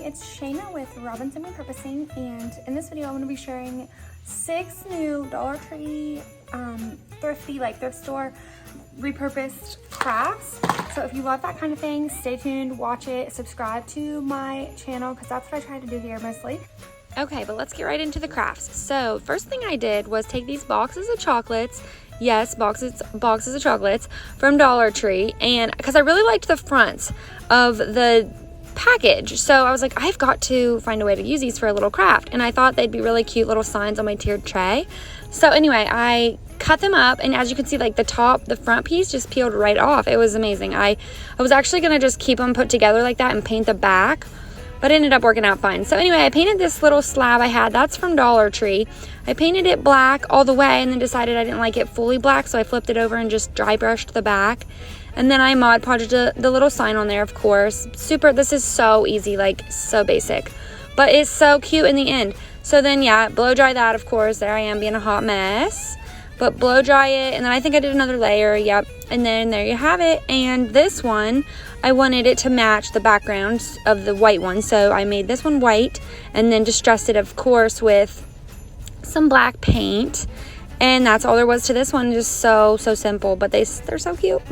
it's Shayna with Robinson Repurposing, and in this video I'm going to be sharing 6 new Dollar Tree, Thrifty, like thrift store, repurposed crafts. So if you love that kind of thing, stay tuned, watch it, subscribe to my channel because that's what I try to do here mostly. Okay, but let's get right into the crafts. So first thing I did was take these boxes of chocolates. Yes, boxes of chocolates from Dollar Tree, and because I really liked the fronts of the package, so I was like, I've got to find a way to use these for a little craft, and I thought they'd be really cute little signs on my tiered tray. So anyway, I cut them up, and as you can see, like the front piece just peeled right off. It was amazing. I was actually gonna just keep them put together like that and paint the back, but it ended up working out fine. So anyway, I painted this little slab I had. That's from Dollar Tree. I painted it black all the way and then decided I didn't like it fully black, so I flipped it over and just dry brushed the back. And then I Mod Podged the little sign on there, of course. This is so easy, like so basic, but it's so cute in the end. So then yeah, blow dry that, of course. There I am being a hot mess. But blow dry it, and then I think I did another layer, yep. And then there you have it. And this one, I wanted it to match the background of the white one, so I made this one white and then distressed it, of course, with some black paint. And that's all there was to this one, just so simple, but they're so cute.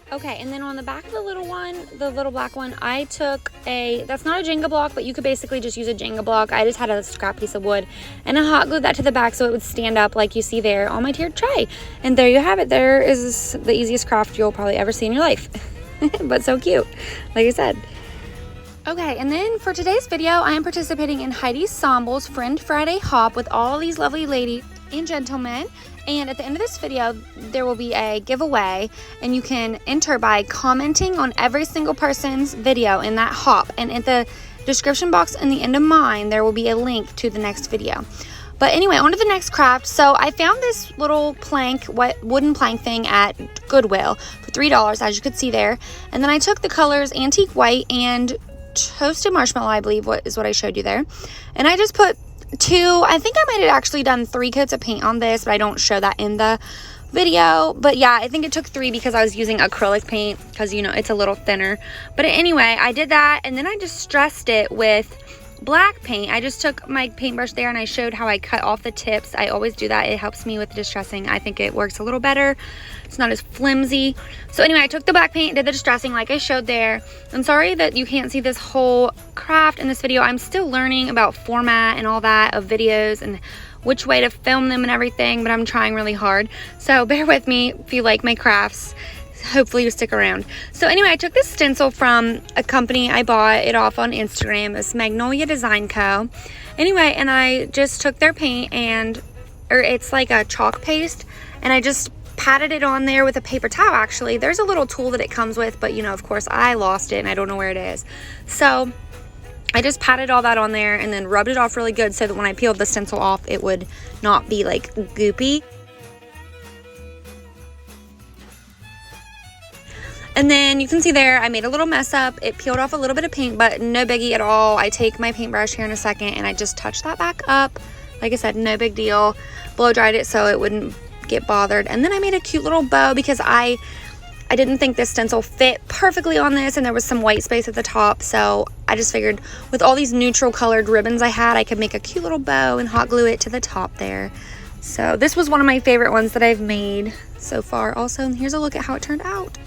Okay, and then on the back of the little one, the little black one, I took that's not a Jenga block, but you could basically just use a Jenga block. I just had a scrap piece of wood, and I hot glued that to the back so it would stand up like you see there on my tiered tray. And there you have it. There is the easiest craft you'll probably ever see in your life. But so cute, like I said. Okay, and then for today's video, I am participating in Heidi Sonboul's Friend Friday Hop with all these lovely ladies and gentlemen. And at the end of this video, there will be a giveaway, and you can enter by commenting on every single person's video in that hop. And in the description box in the end of mine, there will be a link to the next video. But anyway, on to the next craft. So I found this little wooden plank thing at Goodwill for $3, as you could see there. And then I took the colors Antique White and Toasted Marshmallow, I believe is what I showed you there. And I just put I think I might have actually done 3 coats of paint on this, but I don't show that in the video. But yeah, I think it took 3 because I was using acrylic paint because, you know, it's a little thinner. But anyway, I did that, and then I just distressed it with black paint. I just took my paintbrush there and I showed how I cut off the tips. I always do that. It helps me with distressing. I think it works a little better. It's not as flimsy. So anyway, I took the black paint, did the distressing like I showed there. I'm sorry that you can't see this whole craft in this video. I'm still learning about format and all that of videos and which way to film them and everything, but I'm trying really hard. So bear with me if you like my crafts. Hopefully you stick around. So anyway, I took this stencil from a company. I bought it off on Instagram. It's Magnolia Design Co. Anyway, and I just took their paint or it's like a chalk paste, and I just patted it on there with a paper towel. Actually, there's a little tool that it comes with, but you know, of course I lost it and I don't know where it is. So I just patted all that on there and then rubbed it off really good so that when I peeled the stencil off, it would not be like goopy. And then you can see there, I made a little mess up. It peeled off a little bit of paint, but no biggie at all. I take my paintbrush here in a second and I just touch that back up. Like I said, no big deal. Blow dried it so it wouldn't get bothered. And then I made a cute little bow because I didn't think this stencil fit perfectly on this, and there was some white space at the top. So I just figured with all these neutral colored ribbons I had, I could make a cute little bow and hot glue it to the top there. So this was one of my favorite ones that I've made so far. Also, and here's a look at how it turned out.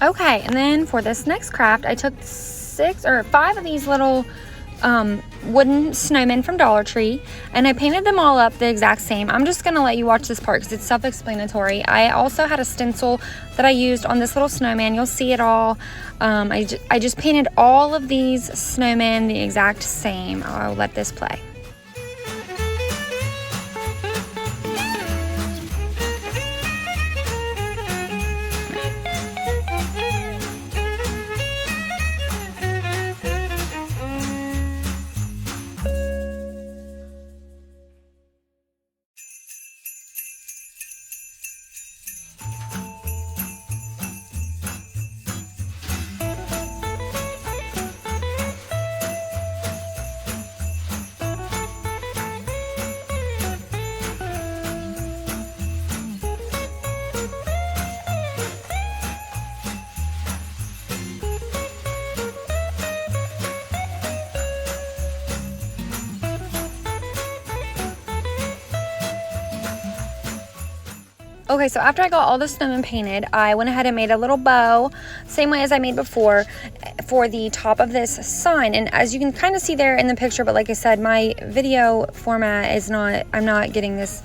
Okay, and then for this next craft, I took 5 of these little wooden snowmen from Dollar Tree, and I painted them all up the exact same. I'm just gonna let you watch this part because it's self-explanatory. I also had a stencil that I used on this little snowman. You'll see it all. I just painted all of these snowmen the exact same. I'll let this play. Okay, so after I got all the snowmen painted, I went ahead and made a little bow, same way as I made before, for the top of this sign. And as you can kind of see there in the picture, but like I said, my video format is not, I'm not getting this,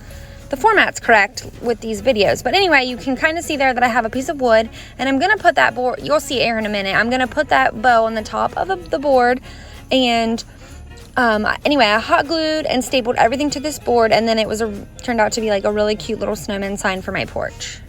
the format's correct with these videos. But anyway, you can kind of see there that I have a piece of wood, and I'm gonna put that board, you'll see Aaron in a minute, I'm gonna put that bow on the top of the board, and anyway, I hot glued and stapled everything to this board, and then it was turned out to be like a really cute little snowman sign for my porch.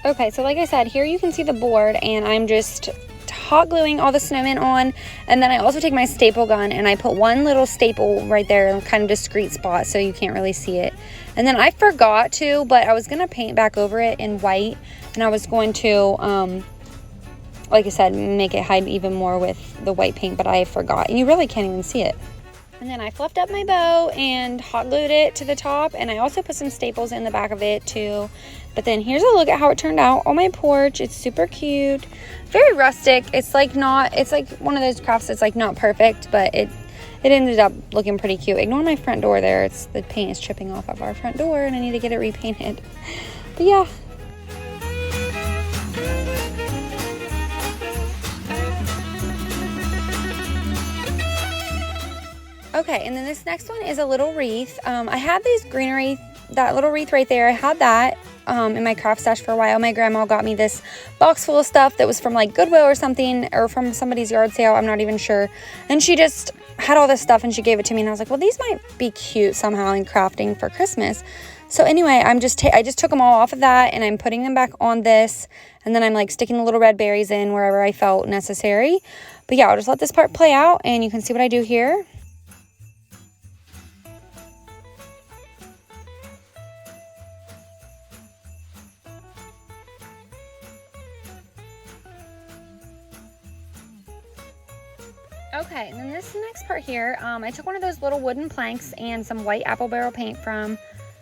Okay, so like I said, here you can see the board, and I'm just hot gluing all the snowmen on, and then I also take my staple gun and I put one little staple right there in kind of discreet spot so you can't really see it. And then I forgot to, but I was gonna paint back over it in white, and I was going to like I said, make it hide even more with the white paint, but I forgot, and you really can't even see it. And then I fluffed up my bow and hot glued it to the top, and I also put some staples in the back of it too. But then here's a look at how it turned out on my porch. It's super cute, very rustic. It's like not, it's like one of those crafts that's like not perfect, but it ended up looking pretty cute. Ignore my front door there. It's the paint is chipping off of our front door, and I need to get it repainted. But yeah. Okay, and then this next one is a little wreath. I had these greenery, that little wreath right there. I had that in my craft stash for a while. My grandma got me this box full of stuff that was from like Goodwill or something, or from somebody's yard sale. I'm not even sure. And she just had all this stuff and she gave it to me, and I was like, well, these might be cute somehow in crafting for Christmas. So anyway, I just took them all off of that, and I'm putting them back on this, and then I'm like sticking the little red berries in wherever I felt necessary. But yeah, I'll just let this part play out, and you can see what I do here. Okay, and then this next part here, I took one of those little wooden planks and some white apple barrel paint from,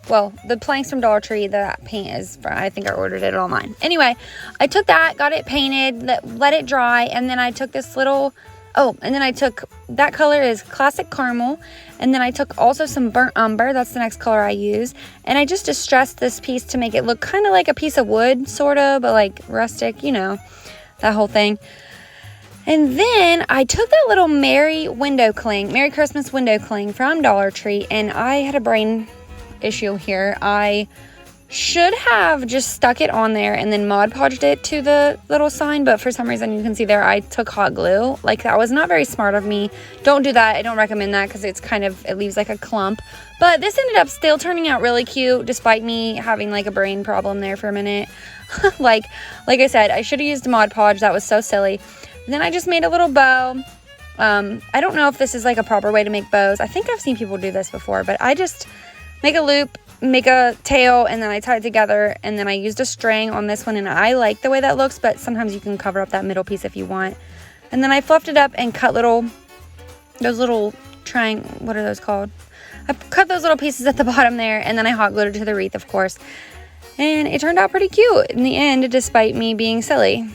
well, the planks from Dollar Tree. That paint is from, I think I ordered it online. Anyway, I took that, got it painted, let it dry, and then I took this little, and then I took, that color is Classic Caramel, and then I took also some Burnt Umber, that's the next color I use, and I just distressed this piece to make it look kind of like a piece of wood, sort of, but like rustic, you know, that whole thing. And then I took that little Merry Christmas window cling from Dollar Tree, and I had a brain issue here. I should have just stuck it on there and then Mod Podged it to the little sign, but for some reason, you can see there, I took hot glue. Like, that was not very smart of me. Don't do that. I don't recommend that because it's kind of, it leaves like a clump. But this ended up still turning out really cute despite me having like a brain problem there for a minute. like I said, I should have used Mod Podge. That was so silly. Then I just made a little bow. I don't know if this is like a proper way to make bows. I think I've seen people do this before, but I just make a loop, make a tail, and then I tie it together, and then I used a string on this one, and I like the way that looks, but sometimes you can cover up that middle piece if you want. And then I fluffed it up and cut those little what are those called? I cut those little pieces at the bottom there, and then I hot glued it to the wreath, of course. And it turned out pretty cute in the end, despite me being silly.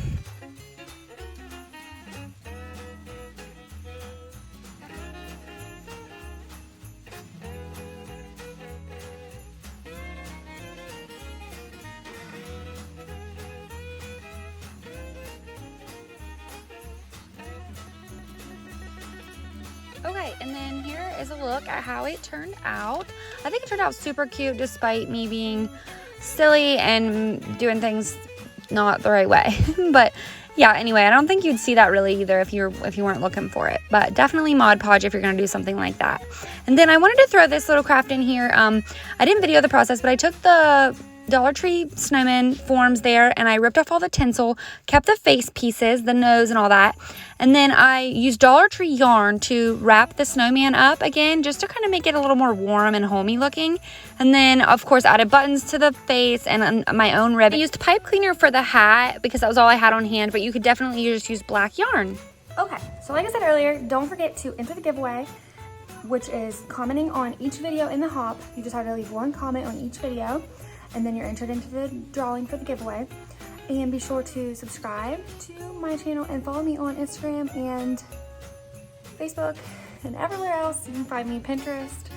Okay, and then here is a look at how it turned out. I think it turned out super cute despite me being silly and doing things not the right way. But yeah, anyway, I don't think you'd see that really either if you weren't looking for it. But definitely Mod Podge if you're gonna do something like that. And then I wanted to throw this little craft in here. I didn't video the process, but I took the Dollar Tree snowman forms there, and I ripped off all the tinsel, kept the face pieces, the nose and all that, and then I used Dollar Tree yarn to wrap the snowman up again, just to kind of make it a little more warm and homey looking. And then of course added buttons to the face and my own ribbon. I used pipe cleaner for the hat because that was all I had on hand, but you could definitely just use black yarn. Okay, so like I said earlier, don't forget to enter the giveaway, which is commenting on each video in the hop. You just have to leave one comment on each video, and then you're entered into the drawing for the giveaway. And be sure to subscribe to my channel and follow me on Instagram and Facebook and everywhere else. You can find me Pinterest,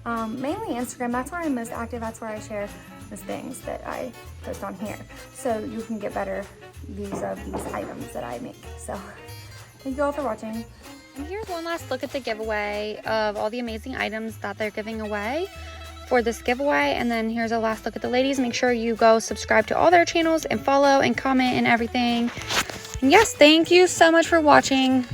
mainly Instagram. That's where I'm most active. That's where I share those things that I post on here, so you can get better views of these items that I make. So thank you all for watching. And here's one last look at the giveaway of all the amazing items that they're giving away for this giveaway. And then here's a last look at the ladies. Make sure you go subscribe to all their channels and follow and comment and everything. And yes, thank you so much for watching.